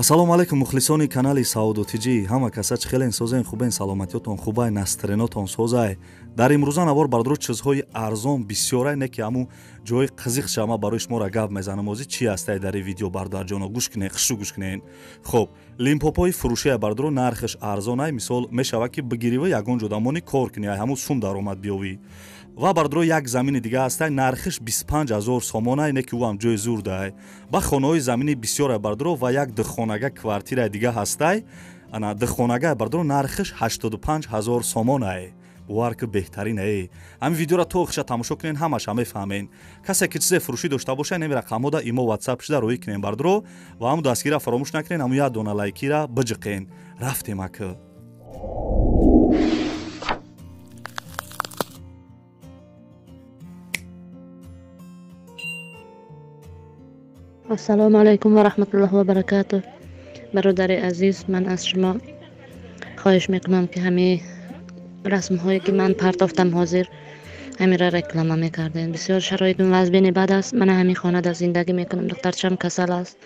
ассалому алайкум мухлисони канали саудотиҷӣ ҳама касач хелен созен хубен саломатиётон хубай настренотон созай дар имрӯза навор бардро чизҳои арзон бисёрай не ки ҳамун ҷои қызиқ шама барои шуморо гап мезанам озӣ чи ҳастай дар ин видео бародарҷоно гӯш кинен хишу гӯш кинен. хоб лимпопои фурӯшия бардро нархаш арзонай мисол мешава ки бигирива ягон ҷо дамони кор кунӣ ҳамун сум даромад биёвӣ ва бардро як замини дига ҳастай нархиш 25 000 сомонай не ки ӯ ҳам ҷои зурдай ба хонаҳои замини бисёрай бардро ва як дихонага квартираи дига ҳастай ана дихонага бардро нархиш 85 000 сомонай бувар ки беҳтарин ҳамин видеоро то охиша тамошо кунен ҳамаша мефаҳмен. касе ки чизе фурӯшӣ дошта бошад неми рақамҳода имо ватсап шуда рӯӣ кунен бардро ва ҳамун дастгирра фаромӯш накунен ҳамун як дона лайкира биҷиқен рафтем ака. ассалому алайкум ва раҳматуллоҳи ва баракатуҳ. бародари азиз, ман аз шумо хоҳиш мекунам ки ҳамин расмҳое ки ман партофтам ҳозир ҳамира реклама мекардем. бисёр шароитум вазбини бад аст. ман ҳамин хонада зиндагӣ мекунам. духтарчам касал аст.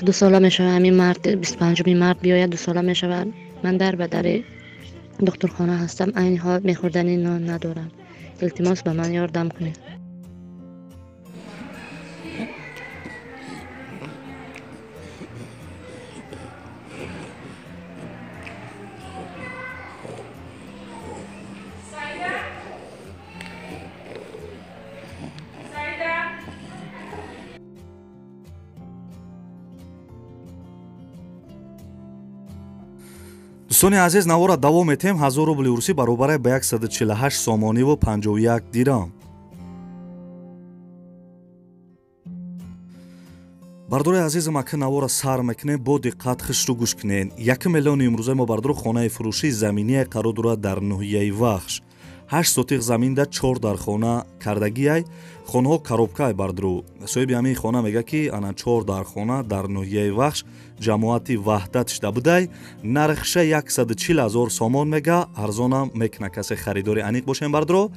2 сола мешавад ҳамин март 25 март биёяд 2 сола мешавад. ман дар ба дари духтурхона ҳастам. айни ҳол мехӯрдани нон надорам. илтимос ба ман ёрдам кунед. дӯстони азиз навора давом метем. 1000 рубли урусӣ баробарай ба 148 сомониву 51 дирам. бардори азизам ака навора сар мекунем бо диққат хишру гӯш кунен. 1 миллиони имрӯзаи мо бардро хонаи фурӯшии заминие қарор дорад дар ноҳияи вахш. 8 сотиқ заминда 4 дар хона кардагиай хонаҳо коробкаи бардро соҳиби ҳамин хона мега ки ана 4 дар хона дар ноҳияи вахш ҷамоати ваҳдат шуда будай нархша 140 000 сомон мега арзонам мекуна касе харидори аниқ бошен бардро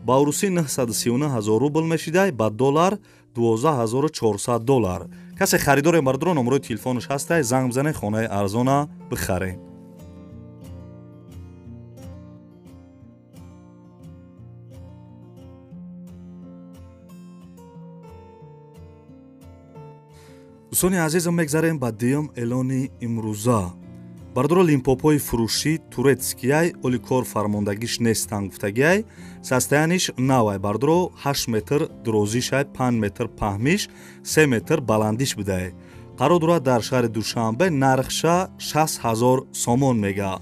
ба урусӣ 939 000 рубл мешидай ба доллар 12 400 доллар. касе харидори бардро номерои телефонаш ҳастай занг бизанен хонаи арзона бихарен. дӯстони азизам мегзарем ба дуюм эълони имрӯза. бардро лимпопои фурӯшӣ турецкияй оли кор фармондагиш нестан гуфтагиай састаяниш навай бардро 8 метр дурозишай 5 метр паҳмиш 3 метр баландиш будай қарор дорад дар шаҳри душанбе нархша 60 000 сомон мега.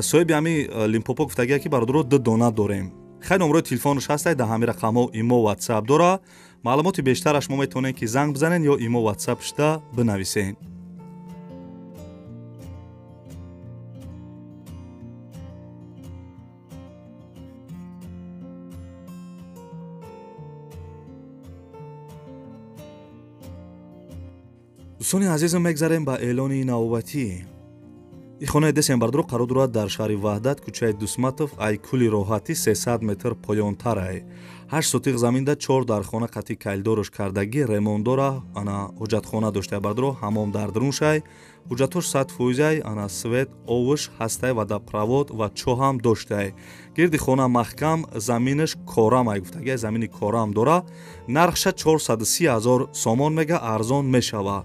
соҳиби ҳамин лимпопо гуфтагиай ки бардро 2 дона дорем. хай номерои телефонаш ҳастай дар ҳамин рақамҳо имо ватсап дора. маълумоти бештараш мо метавонем ки занг бизанен ё имо ватсап шуда бинависен. дӯстони азизам мегзарем ба эълони навбатӣ. ин хонаи десен бардро қарор дорад дар шаҳри ваҳдат кӯчаи дусматов айкули роҳатӣ 300 метр поёнтарай 8 сотиқ заминда 4 дар хона қатъи кайлдорош кардагӣ ремондора ана ҳоҷатхона доштай бардро ҳамом дар друншай ҳуҷҷатош 100%ай ана свет овуш ҳастай ва дапровод ва чоҳам доштай гирди хона маҳкам заминаш корам ай гуфтагиай замини корам дора нархша 430 000 сомон мега арзон мешава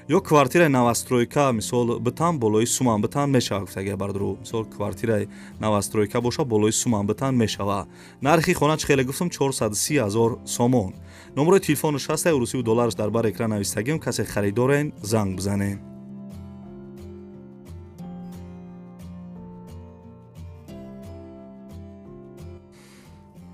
ё квартираи навастройка мисол битан болои суман битан мешава гуфтагиай бардро мисол квартираи навастройка боша болои суман битан мешава нархи хона чӣ хеле гуфтам 430 000 сомон. номерои телефонаш ҳастай урусиву доллараш дар бар экран навистагиам касе харидорен занг бизанен.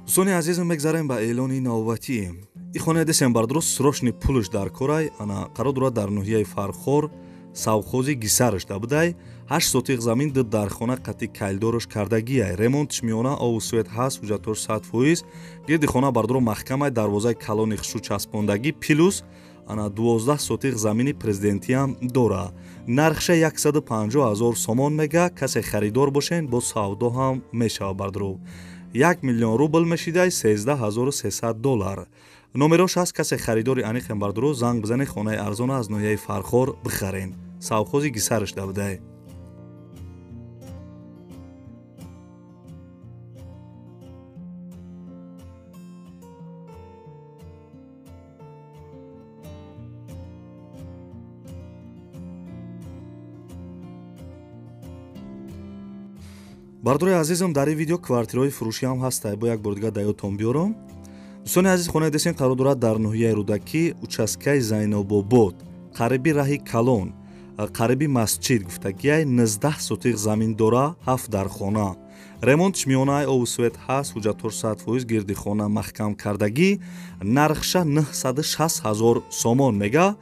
дӯстони азизам мегзарем ба эълони навбатӣ. ин хонаи десен бардро срочни пулаш дар корай ана қарор дорад дар ноҳияи фархор савхози гисараш да будай 8 сотиқ замин ду дар хона қатъи кайлдорош кардагиай ремонтш миёна ову свет ҳаст ҳуҷҷатош 100%. гирди хона бардро маҳкамай дарвозаи калони хишу часпондагӣ плюс ана 12 сотиқ замини президентиам дора нархша 150 000 сомон мега касе харидор бошен бо савдо ҳам мешава бардро 1 миллион рубл мешидай 13 300 доллар. номерош ҳаст, касе харидори аниқем бардуро занг бизане, хонаи арзона аз ноҳияи Фархор бихарен. Савхози гисараш давдай. бардурои азизам, дар ин видео квартираҳои фурӯшиам ҳастай. Бо як бор дига даётон биёрам. дӯстони азиз, хонаи десен қарор дорад дар ноҳияи Рӯдакӣ, участкаи Зайнобобод, қариби раҳи Калон, қариби масҷид гуфтагиай 19 сотиқ замин дора, 7 дар хона. ремонтш миёнаи ову свет ҳаст, ҳуҷҷатҳош 100% гирди хона маҳкам кардагӣ. нархша 960 000 сомон мега.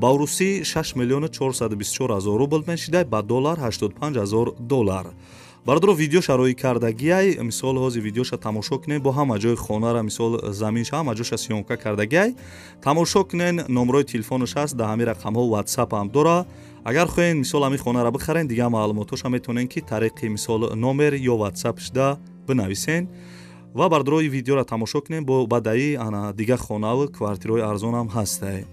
ба урусӣ 6 миллион 424 000 рубл мешидай, ба доллар 85 000 доллар. бардуро видеоша роӣ кардагиай, мисол ҳози видеоша тамошо кунен, бо ҳама ҷои хонара, мисол заминша ҳама ҷоша сиёмка кардагиай. тамошо кунен, номерои телефонаш ҳаст, да ҳамин рақамҳо WhatsApp ҳам дора. агар хоҳен мисол ҳамин хонара бихарен, дига маълумотоша метавонен ки тариқи мисол номер ё WhatsAppшда бинависен ва бардурои видеора тамошо кунен, бо баъдаи ана дига хонаву квартираҳои арзонам ҳастай.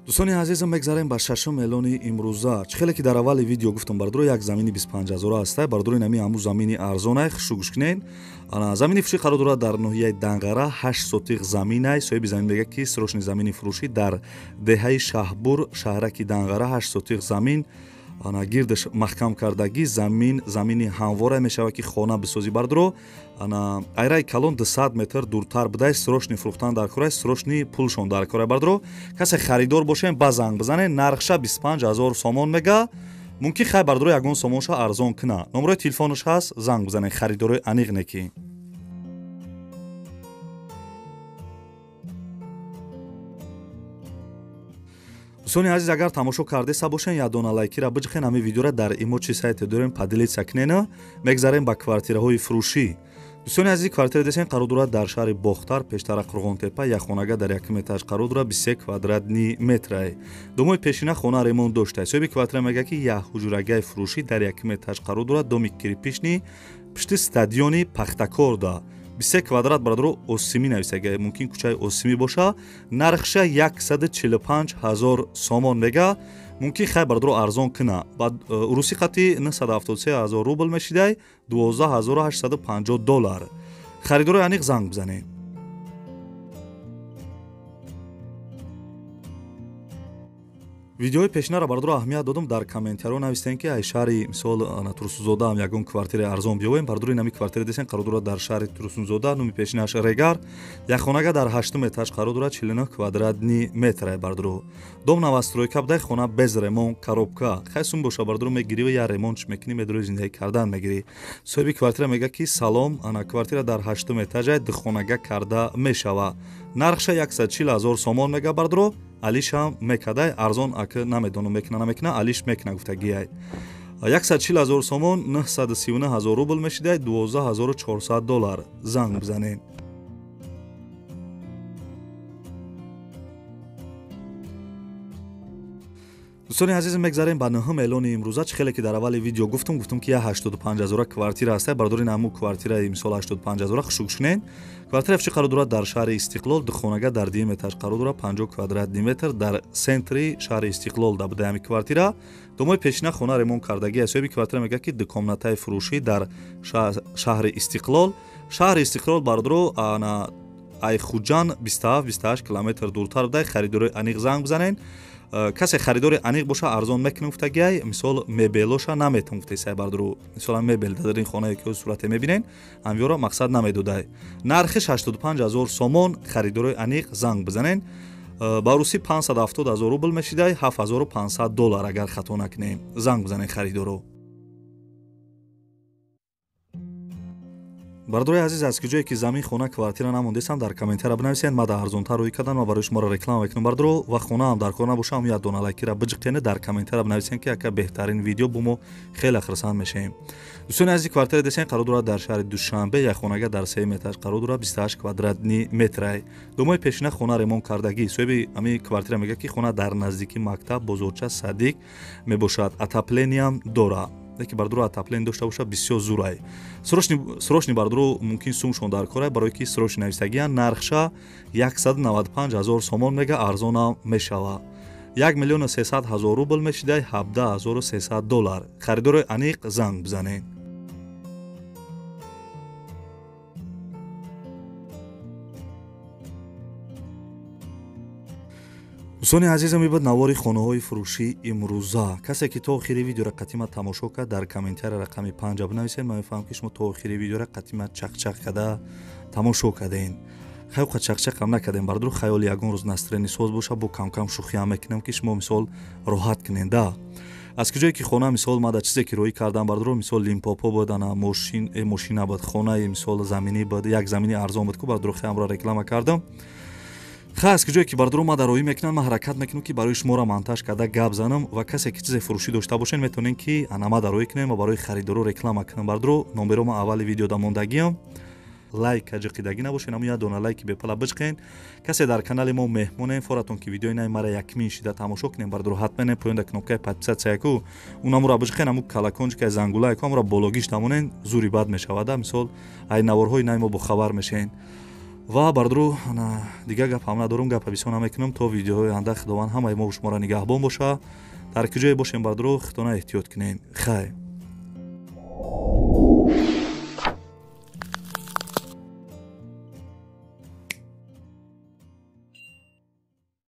дӯстони азизам, мегзарем ба шашум эълони имрӯза. чӣ хеле ки дар аввали видео гуфтам, бардуро як замини 25 000 ҳастай. бардурои нами ҳамун замини арзонай хушу гӯш кунен. замини фурӯшӣ қарор дорад дар ноҳияи Данғара, 8 сотиқ заминай. соҳиби замин мегӯяд ки срочни замини фурӯшӣ дар деҳаи Шаҳбур, шаҳраки Данғара, 8 сотиқ замин гирдаш маҳкам кардагӣ. замини ҳамворе мешавад ки хона бисозӣ. бардуро айраи Калон 200 метр дуртар будай, срочни фурӯхтан дар корай, срочни пулшон дар корай. бардуро касе харидор бошен, ба занг бизанен. нархша 25 000 сомон мега. мумкин хай бардуро ягон сомонша арзон куна. номерои телефонаш ҳаст, занг бизанен. харидорои аниқ неки. дӯстони азиз, агар тамошо кардеса бошен, ядона лайкира биҷихен. ҳамин видеора дар имоҷи сайте дорем, падилица кунена. мегзарем ба квартираҳои фурӯшӣ. дӯстони азиз, квартира десен қарор дорад дар шаҳри Бохтар, пештара Қурғонтепа, як хонага дар 1 этаж қарор дорад, 23 квадратни метрай. домои пешина хона ремонт доштаи. соҳиби квартира мегӯяд ки як ҳуҷрагаи фурӯшӣ дар 1 этаж қарор дорад, доми кирпични, пишти стадиони пахтакорда. 23 квадрат бардуро осимӣ нависаги, мумкин кӯчаи осимӣ боша. нархша 145 000 сомон мега. мумкин хай бардуро арзон куна. ба урусӣ қати 973 000 рубл мешидай, 12 850 доллар. харидорои аниқ занг бизанед. видеои пешинаро бардуро аҳамият додам, дар комментариҳо навистем ки ай шаҳри мисол Турсунзода ҳам ягон квартираи арзон биёвем. бардурои нами квартира десен қарор дорад дар шаҳри Турсунзода, номи пешинаш Регар, як хонага дар 8 этаж қарор дорад, 49 квадратни метрай. бардуро дом новостройка будай, хона без ремонт, коробка. хай сум боша, бардуро мегирӣ ва я ремонтш мекунӣ, медурои зиндаги кардан мегирӣ. соҳиби квартира мегӯяд ки салом, квартира дар 8 этажай, духонага карда мешава. нархша 140 000 сомон мега. бардуро алишам мекадай, арзон ака намедонам мекуна намекуна, алиш мекуна гуфтагиай. 140 000 сомон, 939 000 рубл мешидай, 12 400 доллар. занг бизанен. дӯстони азиз, мегзарем ба ноҳум эълони имрӯза. чӣ хеле ки дар аввали видео гуфтам ки 85 000 квартира ҳастай. бардурои наму квартираи мисол 85 000 хушу гӯш кунен. квартира фичи қарор дорад дар шаҳри Истиқлол, духонага дар 2 этаж қарор дорад, 50 квадратни метр, дар сентри шаҳри Истиқлол да буда ҳами квартира. домои пешина хона ремонт кардагӣ. соҳиби квартира мегӯяд ки дукомнатаи фурӯшӣ дар шаҳри Истиқлол. шаҳри Истиқлол бардуро айхуҷан 27-28 километр дуртар буда. харидорои аниқ занг бизанен. касе харидори аниқ боша, арзон мекунам гуфтагиай. мисол мебелоша наметам гуфтесай. бардуро мисол мебел дар ин хонае ки сурате мебинен, ҳамёро мақсад намедодай. нархи 65 000 сомон. харидорои аниқ занг бизанен. ба урусӣ 570 000 рубл мешидай, 7500 доллар агар хато накунем. занг бизанен харидоро. бардорои азиз аз куҷое ки замин хона квартира намондесам дар комментара бинависед мада арзонтар рӯй кардам ва барои шуморо реклама мекунам бардоро ва хонаам дар кор набошам я доналайкира биҷиқене дар комментара бинависен ки яка беҳтарин видео бумо хеле хурсанд мешавем. дӯстони азизи квартира десен қарор дорад дар шаҳри душанбе як хонага дар 3 этаж қарор дорад 28 квадратни метрай. домои пешина хона ремонт кардагӣ соҳиби ами квартира мегӯяд ки хона дар наздики мактаб бозорча садиқ мебошад атаплениям дорад леки бардоро атаплен дошта бошад бисёр зурай. срочни бардоро мумкин сумшон дар корай барое ки срочни нависагия нархша 195,000 сомон мега арзонам мешава. 1,300,000 рубл мешидай 17,300 доллар. харидори аниқ занг бизанед. дӯстони азизам мебад навори хонаҳои фурӯшӣ имрӯза. касе ки то охири видеоро қатима тамошо кард дар комментари рақами 5 бинависед. ман мефаҳмам ки шумо то охири видеоро қатима чақчақ карда тамошо кардем. хайоқа чақчақам накардем бардоро хаёли ягон рӯз настроени соз боша бо камкам шӯхиам мекунам ки шумо мисол роҳат кунед да. аз куҷое ки хона мисол мада чизе ки рӯӣ кардам бардоро мисол лимпопо буд ана мошина буд хонаи мисол заминӣ буд як замини арзон буд ку бардоро хаямро реклама кардам. аз куҷое ки бардоро ма дароӣ мекунам ма ҳаракат мекунам ки барои шуморо монтаж карда гап занам ва касе ки чизе фурӯшӣ дошта бошед метавонед ки ана ма дароӣ кунем ва барои харидору реклама кунам. бардоро номеро ма аввали видеода мондагиам. лайк аҷиқидагӣ набошед аму я дона лайки бепала биҷиқен. касе дар канали мо меҳмонем форатон ки видеои наи мара якмин шида тамошо кунем бардоро ҳатменен поёнда кнопкаи подписатсияку унамура биҷиқен аму калаконҷикаи зангулаеку амура бологиш намонен зури бад мешавада мисол ай наворҳои наи мо бохабар мешавен. ва бардоро дигар гап ҳам надорум гапа бисёр намекунам то видеоҳои оянда худованд ҳамаи мо шуморо нигаҳбон боша. дар куҷое бошем бардоро худона эҳтиёт кунен. хайр.